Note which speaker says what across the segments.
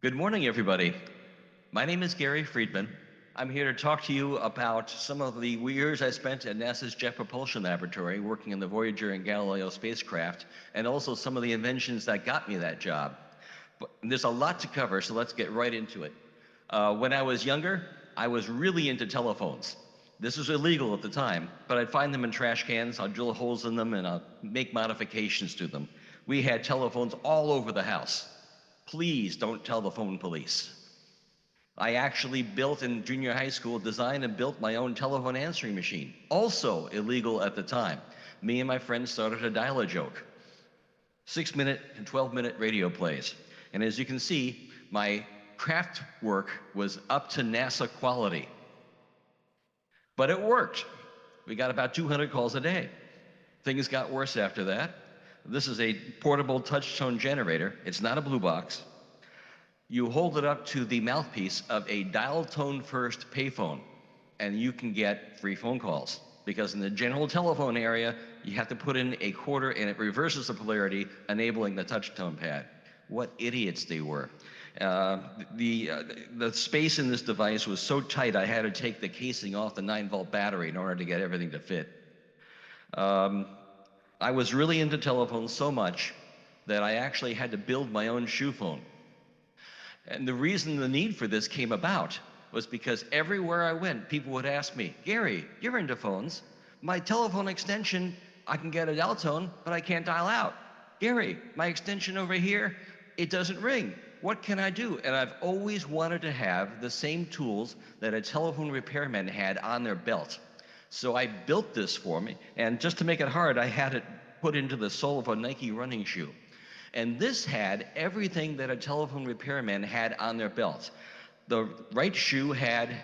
Speaker 1: Good morning, everybody. My name is Gary Friedman. I'm here to talk to you about some of the years I spent at NASA's Jet Propulsion Laboratory working on the Voyager and Galileo spacecraft, and also some of the inventions that got me that job. But there's a lot to cover, so let's get right into it. When I was younger, I was really into telephones. This was illegal at the time, but I'd find them in trash cans, I'd drill holes in them, and I'd make modifications to them. We had telephones all over the house. Please don't tell the phone police. I actually built in junior high school, designed and built my own telephone answering machine, also illegal at the time. Me and my friends started a dial-a-joke. 6-minute and 12-minute radio plays. And as you can see, my craft work was up to NASA quality. But it worked. We got about 200 calls a day. Things got worse after that. This is a portable touch-tone generator. It's not a blue box. You hold it up to the mouthpiece of a dial-tone first payphone, and you can get free phone calls. Because in the general telephone area, you have to put in a quarter and it reverses the polarity, enabling the touch-tone pad. What idiots they were. The space in this device was so tight I had to take the casing off the 9-volt battery in order to get everything to fit. I was really into telephones so much that I actually had to build my own shoe phone. And the reason the need for this came about was because everywhere I went, people would ask me, Gary, you're into phones. My telephone extension, I can get a dial tone, but I can't dial out. Gary, my extension over here, it doesn't ring. What can I do? And I've always wanted to have the same tools that a telephone repairman had on their belt. So I built this for me, and just to make it hard, I had it put into the sole of a Nike running shoe. And this had everything that a telephone repairman had on their belt. The right shoe had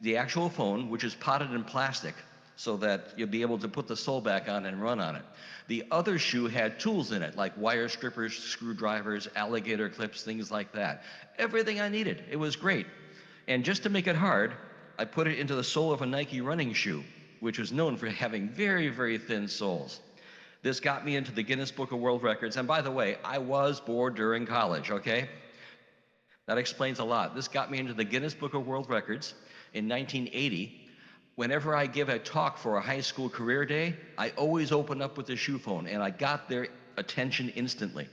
Speaker 1: the actual phone, which is potted in plastic, so that you'll be able to put the sole back on and run on it. The other shoe had tools in it, like wire strippers, screwdrivers, alligator clips, things like that. Everything I needed. It was great. And just to make it hard, I put it into the sole of a Nike running shoe, which was known for having very, very thin soles. This got me into the Guinness Book of World Records. And by the way, I was bored during college, okay? That explains a lot. This got me into the Guinness Book of World Records in 1980. Whenever I give a talk for a high school career day, I always open up with the shoe phone, and I got their attention instantly.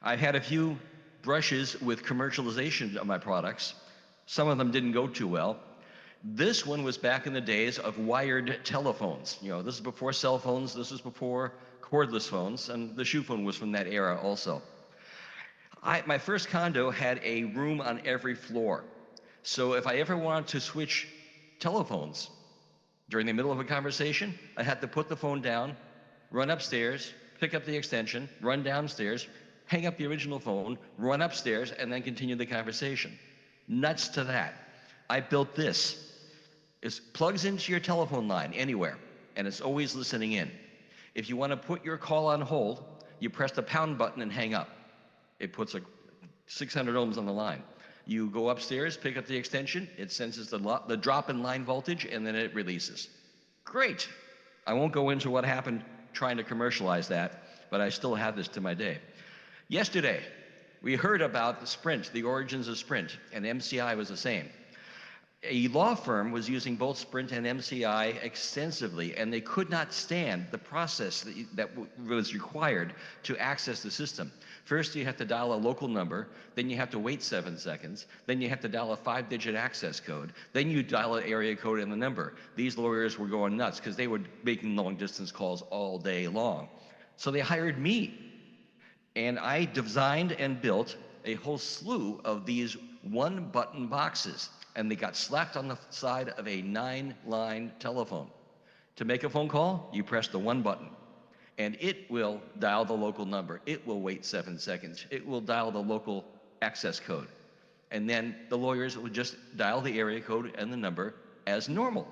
Speaker 1: I had a few brushes with commercialization of my products. Some of them didn't go too well. This one was back in the days of wired telephones. You know, this is before cell phones, this is before cordless phones, and the shoe phone was from that era also. My first condo had a room on every floor. So if I ever wanted to switch telephones during the middle of a conversation, I had to put the phone down, run upstairs, pick up the extension, run downstairs, hang up the original phone, run upstairs, and then continue the conversation. Nuts to that. I built this. It plugs into your telephone line anywhere, and it's always listening in. If you want to put your call on hold, you press the pound button and hang up. It puts 600 ohms on the line. You go upstairs, pick up the extension, it senses the drop in line voltage, and then it releases. Great. I won't go into what happened trying to commercialize that, but I still have this to my day. Yesterday, we heard about the Sprint, the origins of Sprint, and MCI was the same. A law firm was using both Sprint and MCI extensively, and they could not stand the process that was required to access the system. First, you have to dial a local number, then you have to wait 7 seconds, then you have to dial a 5-digit access code, then you dial an area code and the number. These lawyers were going nuts because they were making long-distance calls all day long. So they hired me, and I designed and built a whole slew of these one-button boxes, and they got slapped on the side of a 9-line telephone. To make a phone call, you press the one button, and it will dial the local number. It will wait 7 seconds. It will dial the local access code. And then the lawyers would just dial the area code and the number as normal.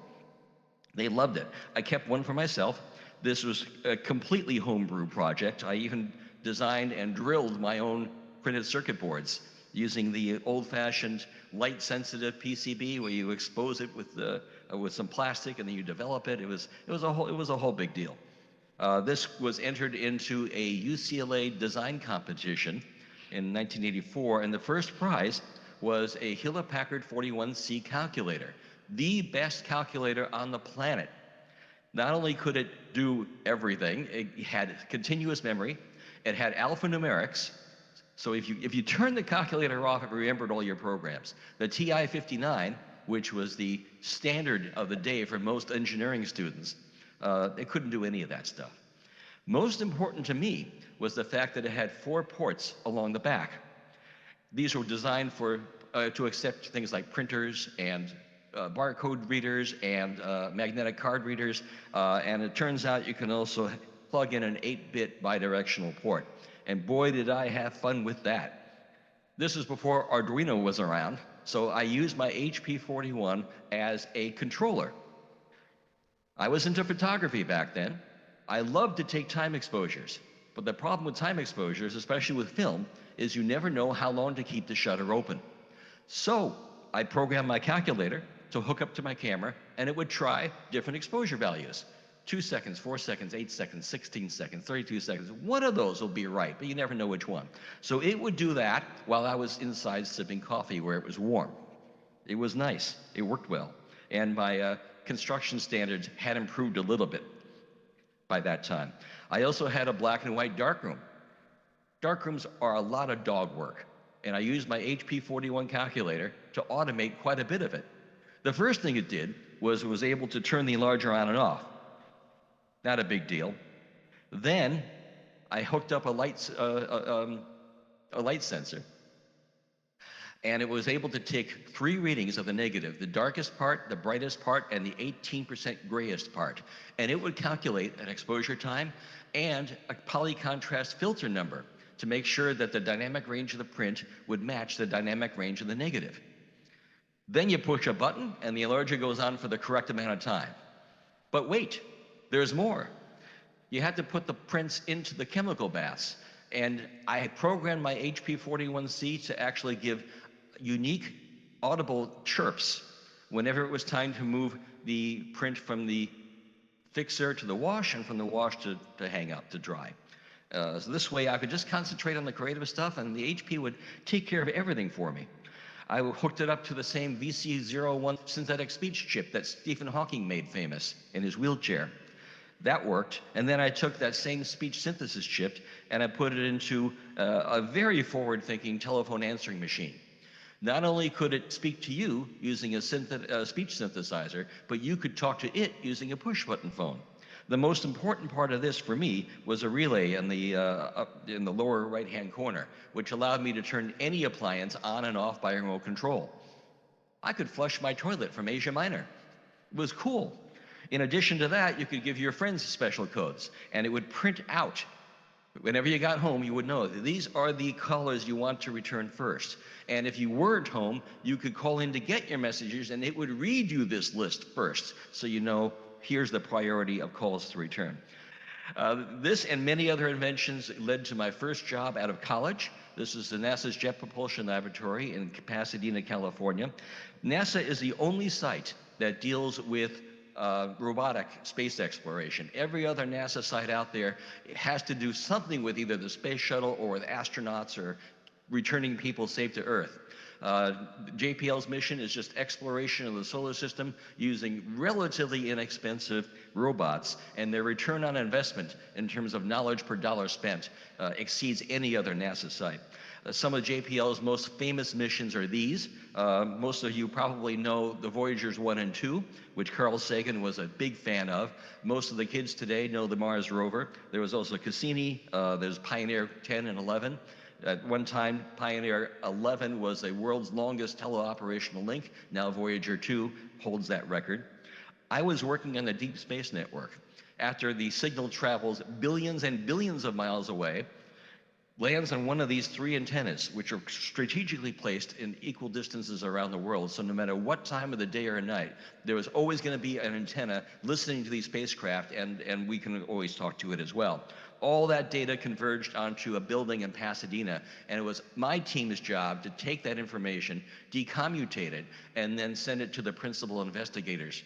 Speaker 1: They loved it. I kept one for myself. This was a completely homebrew project. I even designed and drilled my own printed circuit boards using the old-fashioned light-sensitive PCB, where you expose it with some plastic and then you develop it. It was a whole big deal. This was entered into a UCLA design competition in 1984, and the first prize was a Hewlett-Packard 41C calculator, the best calculator on the planet. Not only could it do everything, it had continuous memory, it had alphanumerics, so if you turned the calculator off, it remembered all your programs. The TI-59, which was the standard of the day for most engineering students, it couldn't do any of that stuff. Most important to me was the fact that it had 4 ports along the back. These were designed to accept things like printers and barcode readers and magnetic card readers, and it turns out you can also plug in an 8-bit bidirectional port. And boy, did I have fun with that. This is before Arduino was around, so I used my HP41 as a controller. I was into photography back then. I loved to take time exposures, but the problem with time exposures, especially with film, is you never know how long to keep the shutter open. So I programmed my calculator to hook up to my camera, and it would try different exposure values. 2 seconds, 4 seconds, 8 seconds, 16 seconds, 32 seconds. One of those will be right, but you never know which one. So it would do that while I was inside sipping coffee where it was warm. It was nice. It worked well. And my construction standards had improved a little bit by that time. I also had a black and white darkroom. Darkrooms are a lot of dog work, and I used my HP41 calculator to automate quite a bit of it. The first thing it did was it was able to turn the enlarger on and off. Not a big deal. Then I hooked up a light sensor, and it was able to take 3 readings of the negative, the darkest part, the brightest part, and the 18% grayest part. And it would calculate an exposure time and a polycontrast filter number to make sure that the dynamic range of the print would match the dynamic range of the negative. Then you push a button and the enlarger goes on for the correct amount of time. But wait, there's more. You had to put the prints into the chemical baths, and I had programmed my HP41C to actually give unique audible chirps whenever it was time to move the print from the fixer to the wash and from the wash to hang up to dry. So this way I could just concentrate on the creative stuff, and the HP would take care of everything for me. I hooked it up to the same VC01 synthetic speech chip that Stephen Hawking made famous in his wheelchair. That worked, and then I took that same speech synthesis chip and I put it into a very forward-thinking telephone answering machine. Not only could it speak to you using a speech synthesizer, but you could talk to it using a push-button phone. The most important part of this for me was a relay in the lower right-hand corner, which allowed me to turn any appliance on and off by remote control. I could flush my toilet from Asia Minor. It was cool. In addition to that, you could give your friends special codes, and it would print out. Whenever you got home, you would know that these are the colors you want to return first. And if you weren't home, you could call in to get your messages, and it would read you this list first, so you know here's the priority of calls to return. This and many other inventions led to my first job out of college. This is the NASA's Jet Propulsion Laboratory in Pasadena, California. NASA is the only site that deals with robotic space exploration. Every other NASA site out there has to do something with either the space shuttle or with astronauts or returning people safe to Earth. JPL's mission is just exploration of the solar system using relatively inexpensive robots, and their return on investment in terms of knowledge per dollar spent exceeds any other NASA site. Some of JPL's most famous missions are these. Most of you probably know the Voyagers 1 and 2, which Carl Sagan was a big fan of. Most of the kids today know the Mars rover. There was also Cassini, there's Pioneer 10 and 11. At one time, Pioneer 11 was the world's longest teleoperational link. Now Voyager 2 holds that record. I was working on the Deep Space Network. After the signal travels billions and billions of miles away, lands on one of these 3 antennas, which are strategically placed in equal distances around the world. So no matter what time of the day or night, there was always going to be an antenna listening to these spacecraft, and we can always talk to it as well. All that data converged onto a building in Pasadena, and it was my team's job to take that information, decommutate it, and then send it to the principal investigators.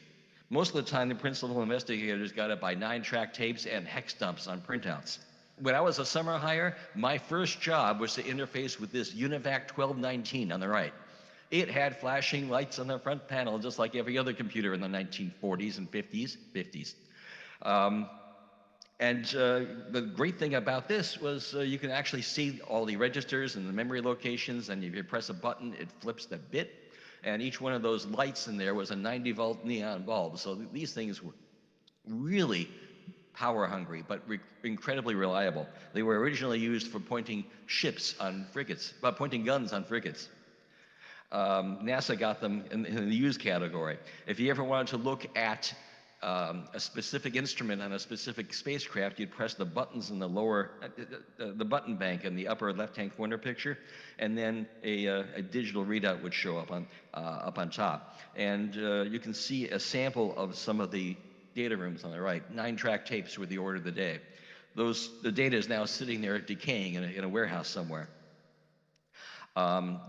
Speaker 1: Most of the time, the principal investigators got it by 9-track tapes and hex dumps on printouts. When I was a summer hire, my first job was to interface with this UNIVAC 1219 on the right. It had flashing lights on the front panel, just like every other computer in the 1940s and 50s. The great thing about this was you can actually see all the registers and the memory locations, and if you press a button, it flips the bit. And each one of those lights in there was a 90-volt neon bulb. So these things were really power hungry, but incredibly reliable. They were originally used for pointing ships on frigates, pointing guns on frigates. NASA got them in the used category. If you ever wanted to look at a specific instrument on a specific spacecraft, you'd press the buttons in the lower, the button bank in the upper left-hand corner picture, and then a digital readout would show up on top. And you can see a sample of some of the data rooms on the right. 9-track tapes were the order of the day. The data is now sitting there decaying in a warehouse somewhere.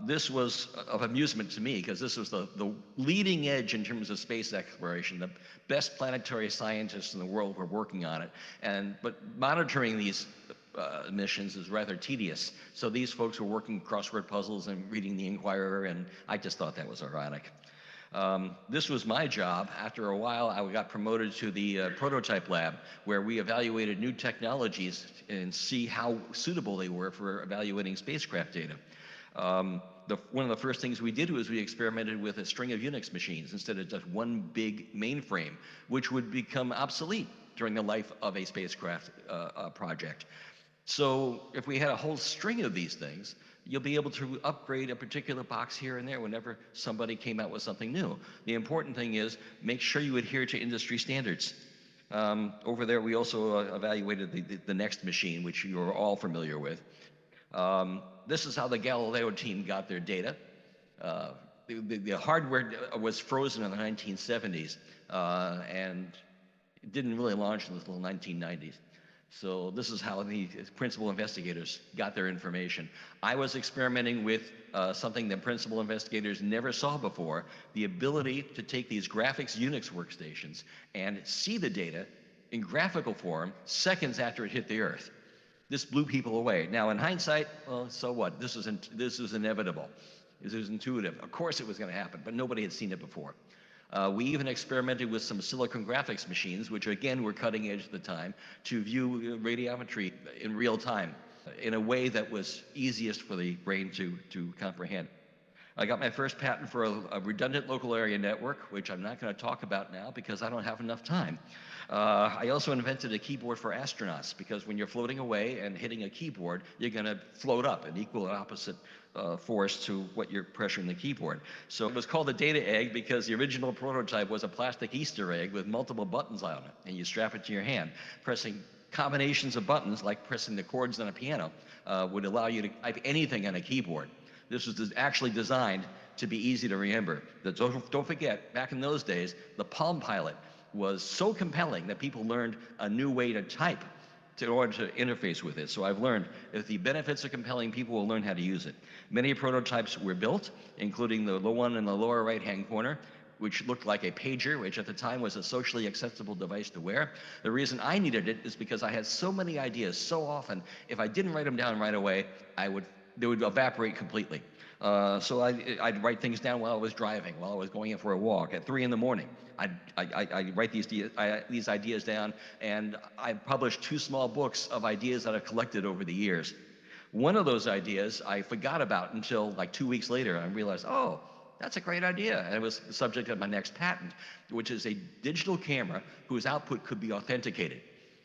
Speaker 1: This was of amusement to me because this was the leading edge in terms of space exploration. The best planetary scientists in the world were working on it. But monitoring these missions is rather tedious. So these folks were working crossword puzzles and reading the Inquirer, and I just thought that was ironic. This was my job. After a while, I got promoted to the prototype lab, where we evaluated new technologies and see how suitable they were for evaluating spacecraft data. One of the first things we did was we experimented with a string of Unix machines instead of just one big mainframe, which would become obsolete during the life of a spacecraft project. So if we had a whole string of these things, you'll be able to upgrade a particular box here and there whenever somebody came out with something new. The important thing is make sure you adhere to industry standards. Over there, we also evaluated the next machine, which you are all familiar with. This is how the Galileo team got their data. The hardware was frozen in the 1970s, and it didn't really launch until the 1990s. So this is how the principal investigators got their information. I was experimenting with something that principal investigators never saw before, the ability to take these graphics Unix workstations and see the data in graphical form seconds after it hit the Earth. This blew people away. Now, in hindsight, well, so what? This is inevitable. This is intuitive. Of course it was going to happen, but nobody had seen it before. We even experimented with some silicon graphics machines, which again were cutting edge at the time, to view radiometry in real time in a way that was easiest for the brain to comprehend. I got my first patent for a redundant local area network, which I'm not going to talk about now because I don't have enough time. I also invented a keyboard for astronauts because when you're floating away and hitting a keyboard, you're going to float up an equal and opposite force to what you're pressuring the keyboard. So it was called a data egg because the original prototype was a plastic Easter egg with multiple buttons on it, and you strap it to your hand. Pressing combinations of buttons, like pressing the chords on a piano, would allow you to type anything on a keyboard. This was actually designed to be easy to remember. Don't forget, back in those days, the Palm Pilot was so compelling that people learned a new way to type in order to interface with it. So I've learned if the benefits are compelling, people will learn how to use it. Many prototypes were built, including the one in the lower right-hand corner, which looked like a pager, which at the time was a socially acceptable device to wear. The reason I needed it is because I had so many ideas so often, if I didn't write them down right away, they would evaporate completely. So I'd write things down while I was driving, while I was going in for a walk. At 3 in the morning, I'd write these ideas down, and I published 2 small books of ideas that I've collected over the years. One of those ideas I forgot about until like 2 weeks later, and I realized, oh, that's a great idea. And it was the subject of my next patent, which is a digital camera whose output could be authenticated.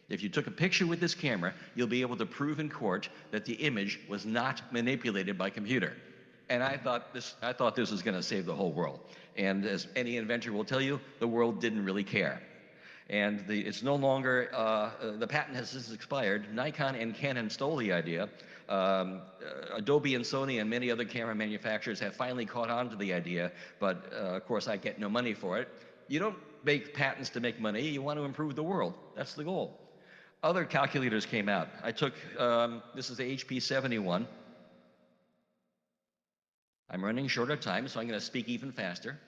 Speaker 1: If you took a picture with this camera, you'll be able to prove in court that the image was not manipulated by computer. And I thought this was going to save the whole world. And as any inventor will tell you, the world didn't really care. And it's no longer, the patent has since expired. Nikon and Canon stole the idea. Adobe and Sony and many other camera manufacturers have finally caught on to the idea, but of course I get no money for it. You don't make patents to make money, you want to improve the world. That's the goal. Other calculators came out. I took, this is the HP 71. I'm running short of time, so I'm going to speak even faster.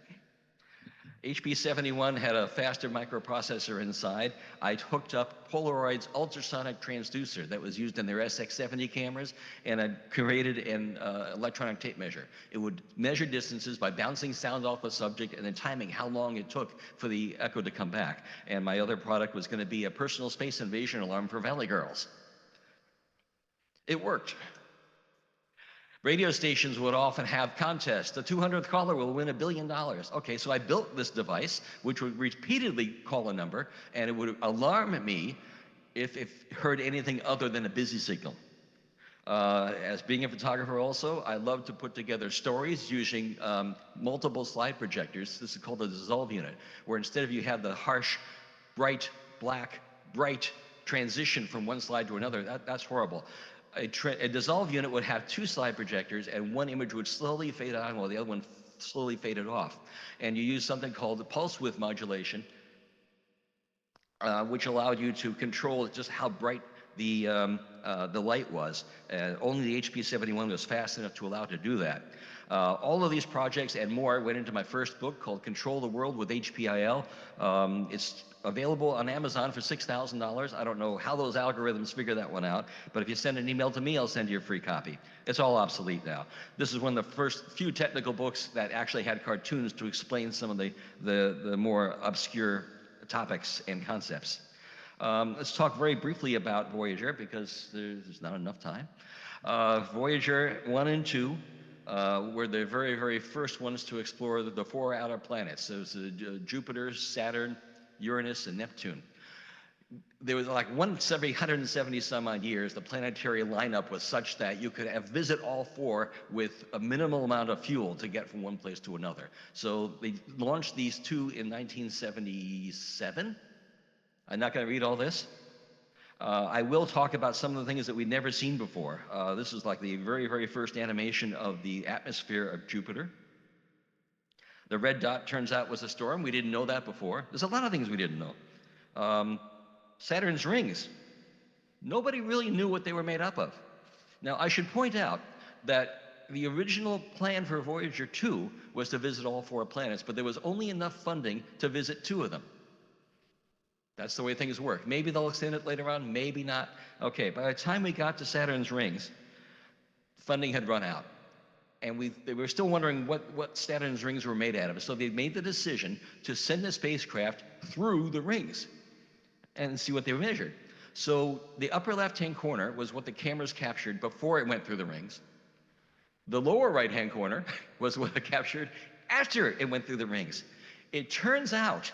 Speaker 1: HP-71 had a faster microprocessor inside. I'd hooked up Polaroid's ultrasonic transducer that was used in their SX70 cameras, and I created an electronic tape measure. It would measure distances by bouncing sound off the subject and then timing how long it took for the echo to come back. And my other product was going to be a personal space invasion alarm for Valley Girls. It worked. Radio stations would often have contests. The 200th caller will win $1 billion. Okay, so I built this device, which would repeatedly call a number, and it would alarm me if it heard anything other than a busy signal. As being a photographer also, I love to put together stories using multiple slide projectors. This is called a dissolve unit, where instead of you have the harsh, bright, black, bright transition from one slide to another, that's horrible. A dissolve unit would have 2 slide projectors, and one image would slowly fade on while the other one slowly faded off. And you use something called the pulse width modulation, which allowed you to control just how bright the light was. Only the HP-71 was fast enough to allow it to do that. All of these projects and more went into my first book called Control the World with HPIL. It's available on Amazon for $6,000. I don't know how those algorithms figure that one out, but if you send an email to me, I'll send you a free copy. It's all obsolete now. This is one of the first few technical books that actually had cartoons to explain some of the more obscure topics and concepts. Let's talk very briefly about Voyager, because there's not enough time. Voyager 1 and 2 were the very, very first ones to explore the 4 outer planets. So it was Jupiter, Saturn, Uranus, and Neptune. There was like once every 170 some odd years, the planetary lineup was such that you could visit all 4 with a minimal amount of fuel to get from one place to another. So they launched these 2 in 1977. I'm not going to read all this. I will talk about some of the things that we'd never seen before. This is like the very, very first animation of the atmosphere of Jupiter. The red dot turns out was a storm. We didn't know that before. There's a lot of things we didn't know. Saturn's rings. Nobody really knew what they were made up of. Now, I should point out that the original plan for Voyager 2 was to visit all 4 planets, but there was only enough funding to visit 2 of them. That's the way things work. Maybe they'll extend it later on, maybe not. Okay, by the time we got to Saturn's rings, funding had run out. And they were still wondering what Saturn's rings were made out of. So they made the decision to send a spacecraft through the rings and see what they measured. So the upper left-hand corner was what the cameras captured before it went through the rings. The lower right-hand corner was what it captured after it went through the rings. It turns out,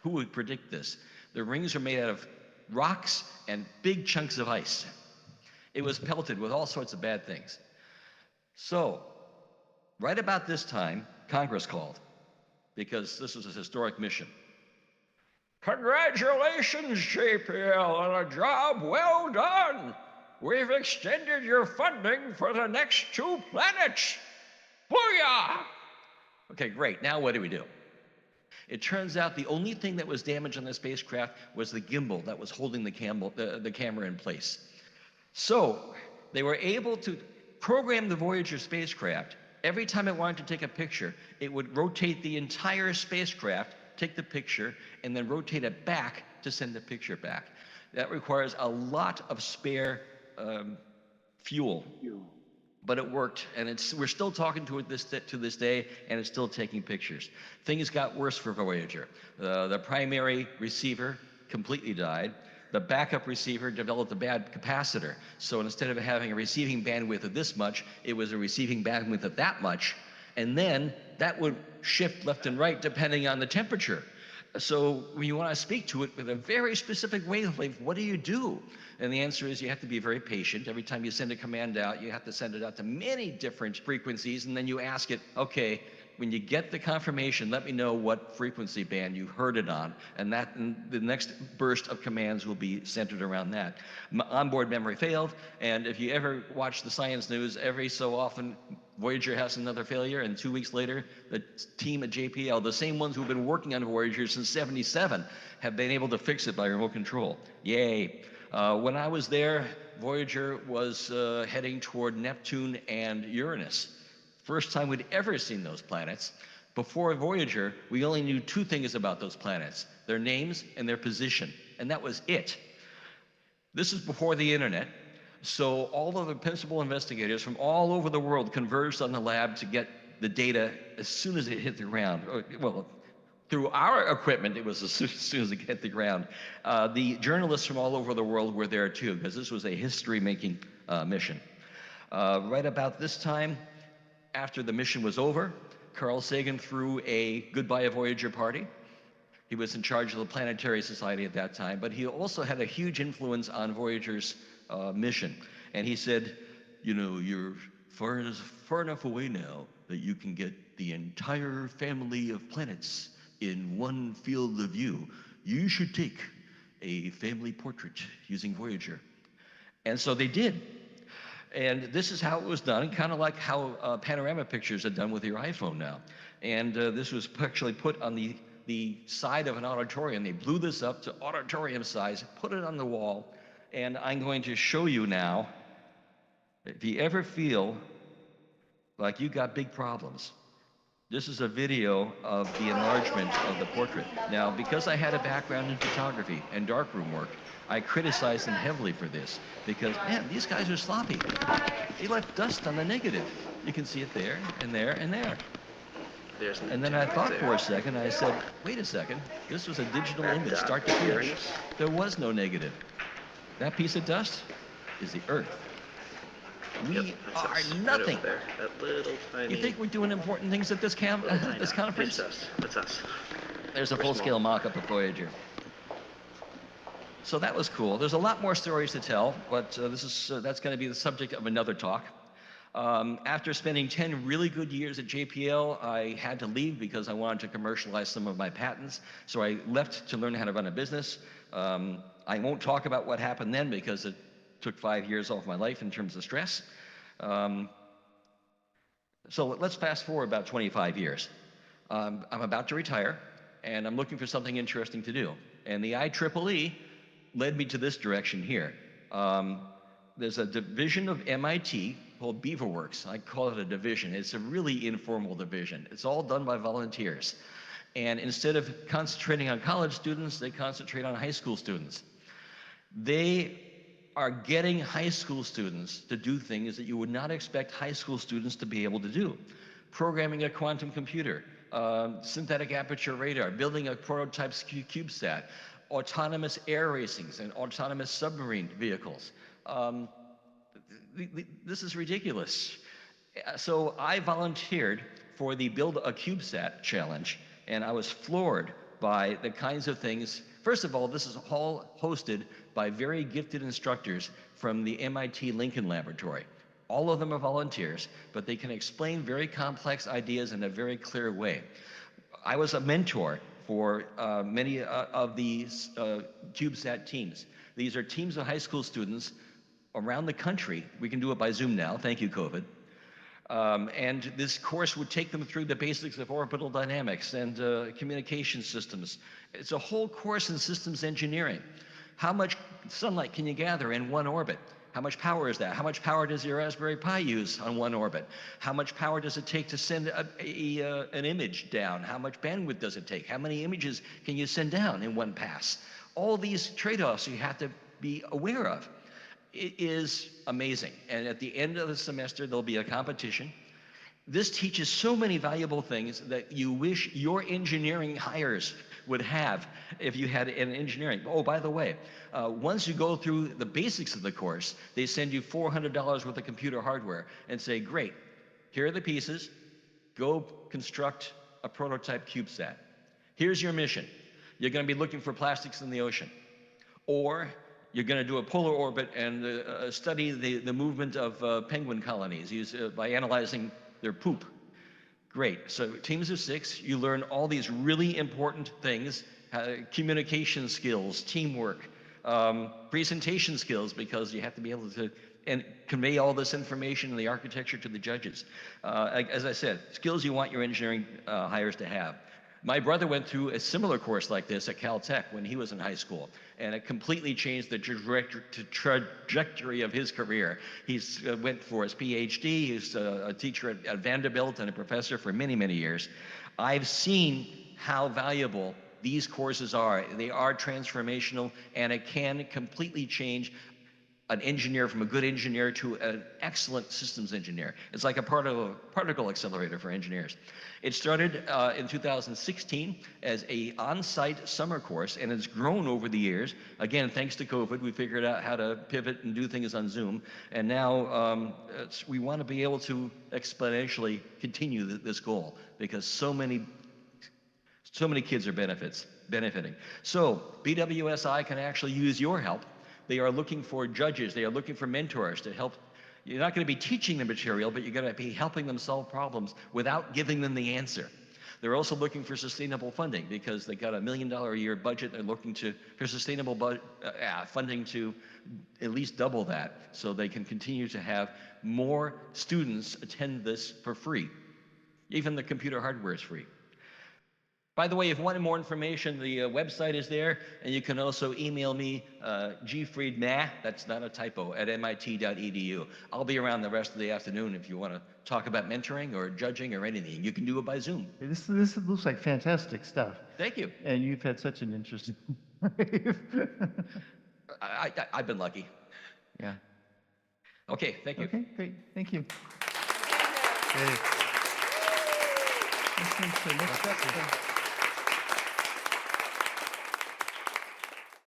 Speaker 1: who would predict this? The rings are made out of rocks and big chunks of ice. It was pelted with all sorts of bad things. So, right about this time, Congress called, because this was a historic mission. Congratulations, JPL, on a job well done. We've extended your funding for the next 2 planets. Booyah! Okay, great. Now what do we do? It turns out the only thing that was damaged on the spacecraft was the gimbal that was holding the camera in place. So they were able to program the Voyager spacecraft. Every time it wanted to take a picture, it would rotate the entire spacecraft, take the picture, and then rotate it back to send the picture back. That requires a lot of spare fuel. But it worked, and we're still talking to it to this day, and it's still taking pictures. Things got worse for Voyager. The primary receiver completely died. The backup receiver developed a bad capacitor. So instead of having a receiving bandwidth of this much, it was a receiving bandwidth of that much. And then that would shift left and right depending on the temperature. So when you want to speak to it with a very specific wavelength, what do you do? And the answer is you have to be very patient. Every time you send a command out, you have to send it out to many different frequencies, and then you ask it, okay, when you get the confirmation, let me know what frequency band you heard it on, and the next burst of commands will be centered around that. Onboard memory failed, and if you ever watch the science news, every so often Voyager has another failure, and 2 weeks later, the team at JPL, the same ones who've been working on Voyager since '77, have been able to fix it by remote control. Yay. When I was there, Voyager was heading toward Neptune and Uranus. First time we'd ever seen those planets. Before Voyager, we only knew two things about those planets, their names and their position, and that was it. This is before the internet, so all of the principal investigators from all over the world converged on the lab to get the data as soon as it hit the ground. Well, through our equipment, it was as soon as it hit the ground. The journalists from all over the world were there too, because this was a history-making mission. Right about this time, after the mission was over, Carl Sagan threw a goodbye Voyager party. He was in charge of the Planetary Society at that time, but he also had a huge influence on Voyager's mission. And he said, you know, you're far enough away now that you can get the entire family of planets in one field of view. You should take a family portrait using Voyager. And so they did. And this is how it was done, kind of like how panorama pictures are done with your iPhone now. And this was actually put on the side of an auditorium. They blew this up to auditorium size, put it on the wall, and I'm going to show you now, if you ever feel like you got big problems, this is a video of the enlargement of the portrait. Now, because I had a background in photography and darkroom work, I criticized them heavily for this, because, man, these guys are sloppy. They left dust on the negative. You can see it there, and there, and there. And then I thought for a second, I said, wait a second, this was a digital image, start to finish. There was no negative. That piece of dust is the Earth. We are nothing.
Speaker 2: Right there. That little tiny.
Speaker 1: You think we're doing important things at this this conference?
Speaker 2: That's us.
Speaker 1: There's a full-scale mock-up of Voyager. So that was cool. There's a lot more stories to tell, but that's going to be the subject of another talk. After spending 10 really good years at JPL, I had to leave because I wanted to commercialize some of my patents. So I left to learn how to run a business. I won't talk about what happened then because it took 5 years off my life in terms of stress. So let's fast forward about 25 years. I'm about to retire, and I'm looking for something interesting to do. And the IEEE led me to this direction here. There's a division of MIT called BeaverWorks. I call it a division. It's a really informal division. It's all done by volunteers. And instead of concentrating on college students, they concentrate on high school students. They are getting high school students to do things that you would not expect high school students to be able to do. Programming a quantum computer, synthetic aperture radar, building a prototype CubeSat, autonomous air racings and autonomous submarine vehicles. This is ridiculous. So I volunteered for the Build a CubeSat challenge, and I was floored by the kinds of things. First of all, this is all hosted by very gifted instructors from the MIT Lincoln Laboratory. All of them are volunteers, but they can explain very complex ideas in a very clear way. I was a mentor for many of these CubeSat teams. These are teams of high school students around the country. We can do it by Zoom now, thank you, COVID. And this course would take them through the basics of orbital dynamics and communication systems. It's a whole course in systems engineering. How much sunlight can you gather in one orbit? How much power is that? How much power does your Raspberry Pi use on one orbit? How much power does it take to send an image down? How much bandwidth does it take? How many images can you send down in one pass? All these trade-offs you have to be aware of. It is amazing. And at the end of the semester, there'll be a competition. This teaches so many valuable things that you wish your engineering hires would have if you had an engineering. Oh, by the way, once you go through the basics of the course, they send you $400 worth of computer hardware and say, great, here are the pieces, go construct a prototype CubeSat. Here's your mission. You're going to be looking for plastics in the ocean. Or you're going to do a polar orbit and study the movement of penguin colonies by analyzing their poop. Great. So teams of 6, you learn all these really important things, communication skills, teamwork, presentation skills, because you have to be able to convey all this information and the architecture to the judges. As I said, skills you want your engineering hires to have. My brother went through a similar course like this at Caltech when he was in high school, and it completely changed the trajectory of his career. He's went for his PhD. He's a teacher at Vanderbilt and a professor for many, many years. I've seen how valuable these courses are. They are transformational, and it can completely change an engineer from a good engineer to an excellent systems engineer. It's like a particle accelerator for engineers. It started in 2016 as a on-site summer course, and it's grown over the years. Again, thanks to COVID, we figured out how to pivot and do things on Zoom, and now we want to be able to exponentially continue this goal, because so many kids are benefiting. So BWSI can actually use your help. They are looking for judges. They are looking for mentors to help. You're not going to be teaching the material, but you're going to be helping them solve problems without giving them the answer. They're also looking for sustainable funding, because they got $1 million a year budget. They're looking for sustainable funding to at least double that, so they can continue to have more students attend this for free. Even the computer hardware is free. By the way, if you want more information, the website is there, and you can also email me, gfriedma, that's not a typo, at mit.edu. I'll be around the rest of the afternoon if you want to talk about mentoring or judging or anything. You can do it by Zoom.
Speaker 3: This looks like fantastic stuff.
Speaker 1: Thank you.
Speaker 3: And you've had such an interesting life.
Speaker 1: I've been lucky.
Speaker 3: Yeah.
Speaker 1: Okay, thank you.
Speaker 3: Okay, great. Thank you. Okay. Okay, so next up,